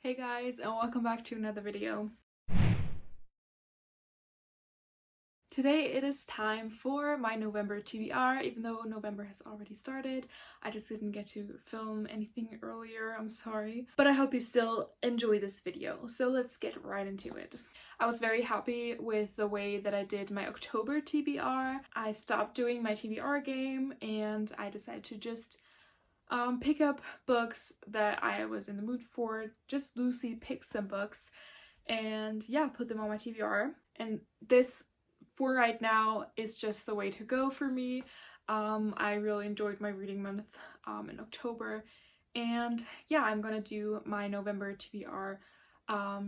Hey guys, and welcome back to another video. Today it is time for my November TBR, even though November has already started. I just didn't get to film anything earlier, I'm sorry. But I hope you still enjoy this video, so let's get right into it. I was very happy with the way that I did my October TBR. I stopped doing my TBR game and I decided to just pick up books that I was in the mood for, just loosely pick some books and yeah, put them on my TBR. And this, for right now, is just the way to go for me. I really enjoyed my reading month in October, and yeah, I'm gonna do my November TBR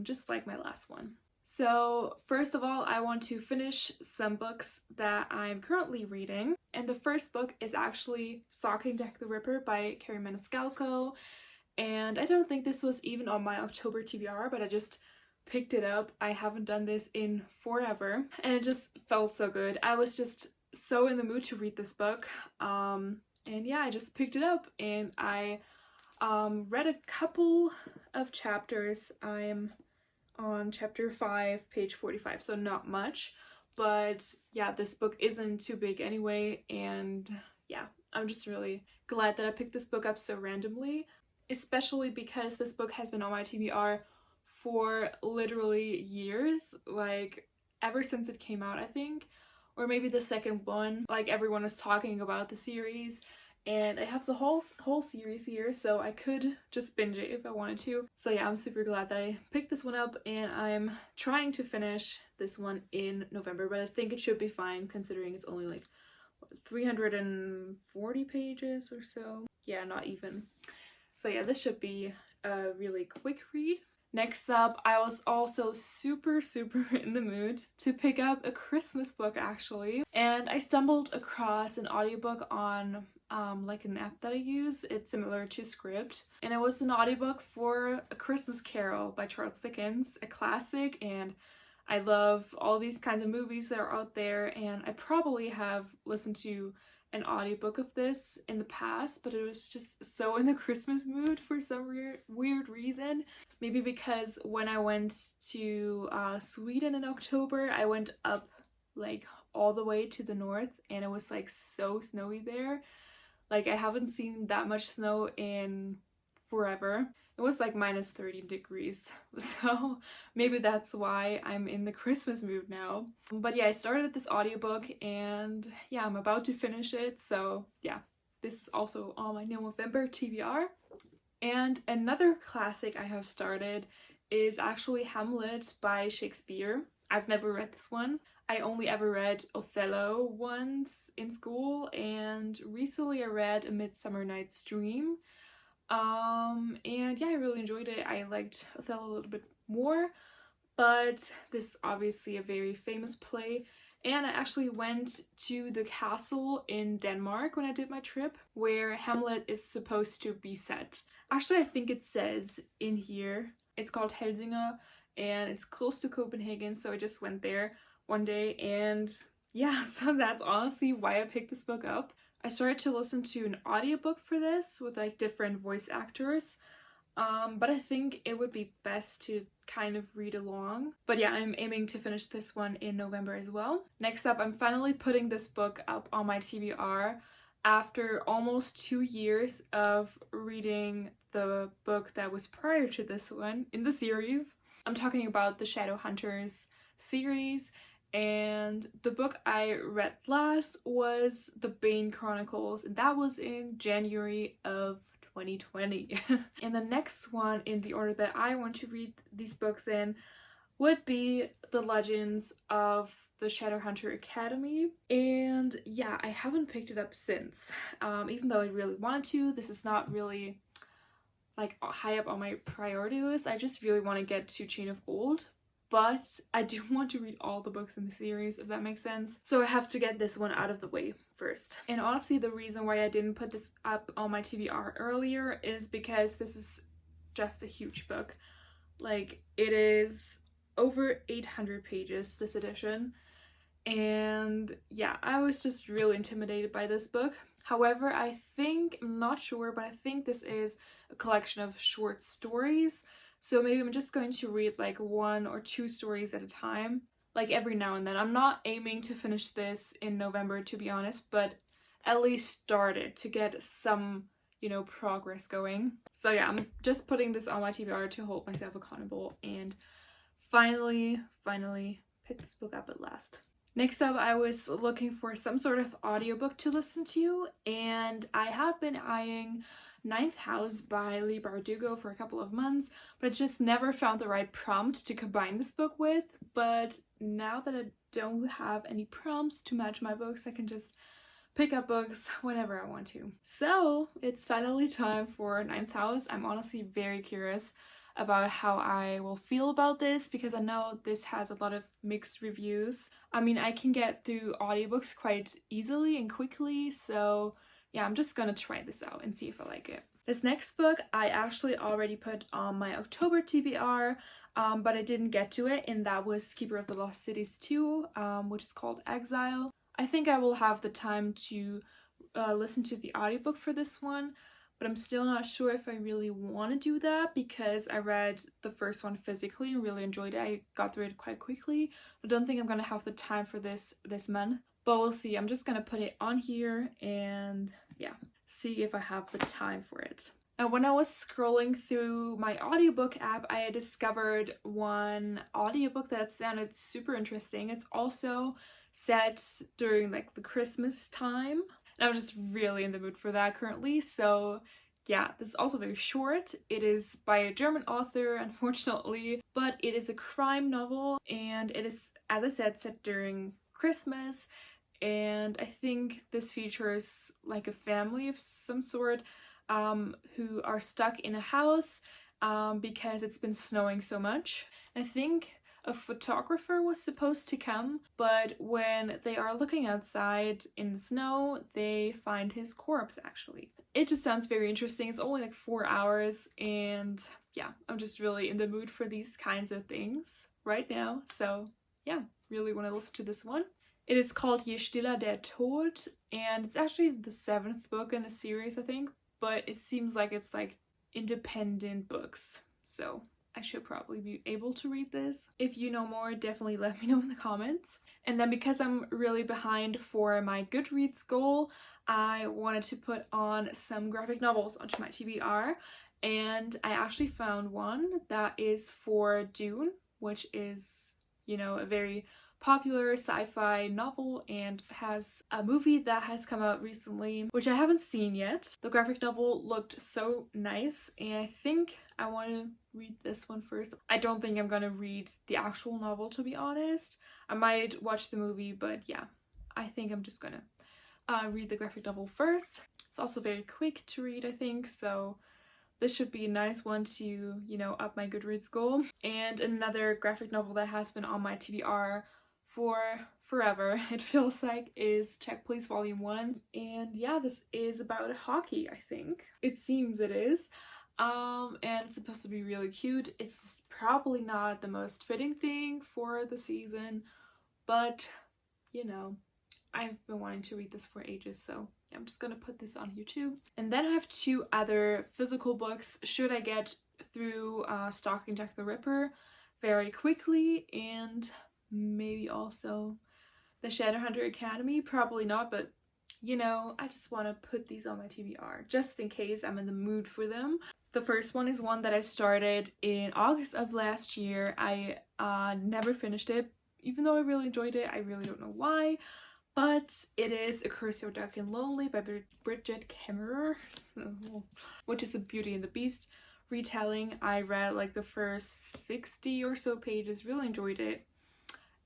just like my last one. So first of all, I want to finish some books that I'm currently reading. And the first book is actually Stalking Jack the Ripper by Carrie Maniscalco. And I don't think this was even on my October TBR, but I just picked it up. I haven't done this in forever. And it just felt so good. I was just so in the mood to read this book. And yeah, I just picked it up and I read a couple of chapters. I'm on chapter 5, page 45, so not much, but yeah, this book isn't too big anyway, and yeah, I'm just really glad that I picked this book up so randomly, especially because this book has been on my TBR for literally years, like ever since it came out, I think, or maybe the second one. Like, everyone was talking about the series, and I have the whole series here, so I could just binge it if I wanted to. So yeah, I'm super glad that I picked this one up, and I'm trying to finish this one in November, but I think it should be fine considering it's only like what, 340 pages or so. Yeah, not even. So yeah, this should be a really quick read. Next up, I was also super in the mood to pick up a Christmas book actually, and I stumbled across an audiobook on like an app that I use. It's similar to Script, and it was an audiobook for A Christmas Carol by Charles Dickens, a classic, and I love all these kinds of movies that are out there, and I probably have listened to an audiobook of this in the past, but it was just so in the Christmas mood for some weird reason. Maybe because when I went to Sweden in October, I went up like all the way to the north, and it was like so snowy there. Like, I haven't seen that much snow in forever. It was like minus 30 degrees, so maybe that's why I'm in the Christmas mood now. But yeah, I started this audiobook and yeah, I'm about to finish it, so yeah, this is also on my November TBR. And another classic I have started is actually Hamlet by Shakespeare. I've never read this one. I only ever read Othello once in school, and recently I read A Midsummer Night's Dream. And yeah, I really enjoyed it. I liked Othello a little bit more, but this is obviously a very famous play. And I actually went to the castle in Denmark when I did my trip, where Hamlet is supposed to be set. Actually, I think it says in here, it's called Helsinge, and it's close to Copenhagen, so I just went there one day, and yeah, so that's honestly why I picked this book up. I started to listen to an audiobook for this with like different voice actors, but I think it would be best to kind of read along. But yeah, I'm aiming to finish this one in November as well. Next up, I'm finally putting this book up on my TBR after almost 2 years of reading the book that was prior to this one in the series. I'm talking about the Shadowhunters series, and the book I read last was The Bane Chronicles, and that was in January of 2020. And the next one in the order that I want to read these books in would be The Legends of the Shadowhunter Academy. And yeah, I haven't picked it up since, even though I really wanted to. This is not really like high up on my priority list. I just really want to get to Chain of Gold, but I do want to read all the books in the series, if that makes sense. So I have to get this one out of the way first. And honestly, the reason why I didn't put this up on my TBR earlier is because this is just a huge book. Like, it is over 800 pages, this edition. And yeah, I was just really intimidated by this book. However, I think, I'm not sure, but I think this is a collection of short stories So maybe I'm just going to read like 1 or 2 stories at a time, like every now and then. I'm not aiming to finish this in November, to be honest, but at least start it to get some, progress going. So yeah, I'm just putting this on my TBR to hold myself accountable and finally pick this book up at last. Next up, I was looking for some sort of audiobook to listen to, and I have been eyeing Ninth House by Leigh Bardugo for a couple of months, but just never found the right prompt to combine this book with. But now that I don't have any prompts to match my books, I can just pick up books whenever I want to. So it's finally time for Ninth House. I'm honestly very curious about how I will feel about this because I know this has a lot of mixed reviews. I mean, I can get through audiobooks quite easily and quickly, so yeah, I'm just gonna try this out and see if I like it. This next book I actually already put on my October TBR, but I didn't get to it, and that was Keeper of the Lost Cities 2, which is called Exile. I think I will have the time to listen to the audiobook for this one, but I'm still not sure if I really want to do that because I read the first one physically and really enjoyed it. I got through it quite quickly. I don't think I'm gonna have the time for this month, but we'll see. I'm just gonna put it on here and yeah, see if I have the time for it. And when I was scrolling through my audiobook app, I discovered one audiobook that sounded super interesting. It's also set during like the Christmas time. And I'm just really in the mood for that currently. So yeah, this is also very short. It is by a German author, unfortunately, but it is a crime novel and it is, as I said, set during Christmas. And I think this features like a family of some sort who are stuck in a house because it's been snowing so much. I think a photographer was supposed to come, but when they are looking outside in the snow, they find his corpse actually. It just sounds very interesting. It's only like 4 hours and yeah, I'm just really in the mood for these kinds of things right now. So yeah, really want to listen to this one. It is called Je stiller der Tod and it's actually the 7th book in a series, I think, but it seems like it's like independent books. So I should probably be able to read this. If you know more, definitely let me know in the comments. And then because I'm really behind for my Goodreads goal, I wanted to put on some graphic novels onto my TBR. And I actually found one that is for Dune, which is, a very popular sci-fi novel and has a movie that has come out recently, which I haven't seen yet. The graphic novel looked so nice and I think I want to read this one first. I don't think I'm gonna read the actual novel, to be honest. I might watch the movie, but yeah, I think I'm just gonna read the graphic novel first. It's also very quick to read, I think, so this should be a nice one to, up my Goodreads goal. And another graphic novel that has been on my TBR for forever, it feels like, is Checkplace Volume 1. And yeah, this is about hockey, I think. It seems it is. And it's supposed to be really cute. It's probably not the most fitting thing for the season, but, I've been wanting to read this for ages, so I'm just gonna put this on here too. And then I have 2 other physical books should I get through Stalking Jack the Ripper very quickly, and maybe also the Shadowhunter Academy. Probably not, but I just want to put these on my TBR just in case I'm in the mood for them. The first one is one that I started in August of last year. I never finished it, even though I really enjoyed it. I really don't know why, but it is A Curse So Dark and Lonely by Bridget Kemmerer, which is a Beauty and the Beast retelling. I read like the first 60 or so pages, really enjoyed it,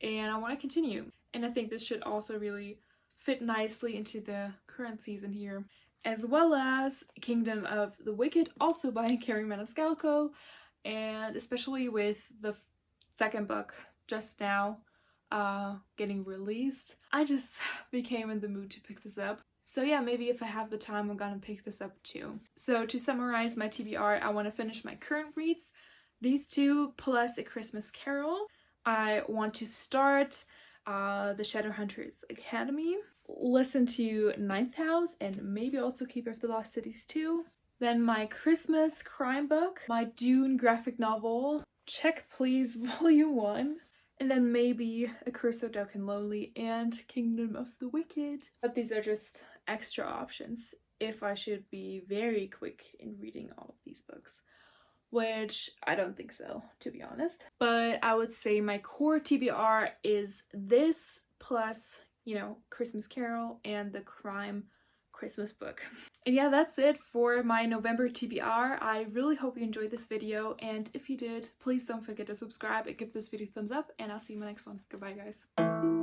and I want to continue. And I think this should also really fit nicely into the current season here, as well as Kingdom of the Wicked, also by Carrie Maniscalco, and especially with the second book just now getting released, I just became in the mood to pick this up. So yeah, maybe if I have the time, I'm gonna pick this up too. So to summarize my TBR, I want to finish my current reads, these 2 plus A Christmas Carol. I want to start the Shadowhunters Academy, listen to Ninth House, and maybe also Keeper of the Lost Cities too. Then my Christmas crime book, my Dune graphic novel, Check Please Volume 1, and then maybe A Curse of Dark and Lonely and Kingdom of the Wicked. But these are just extra options if I should be very quick in reading all of these books, which I don't think so, to be honest. But I would say my core TBR is this plus, you know, Christmas Carol and the crime Christmas book. And yeah, that's it for my November TBR. I really hope you enjoyed this video, and if you did, please don't forget to subscribe and give this video a thumbs up, and I'll see you in my next one. Goodbye, guys.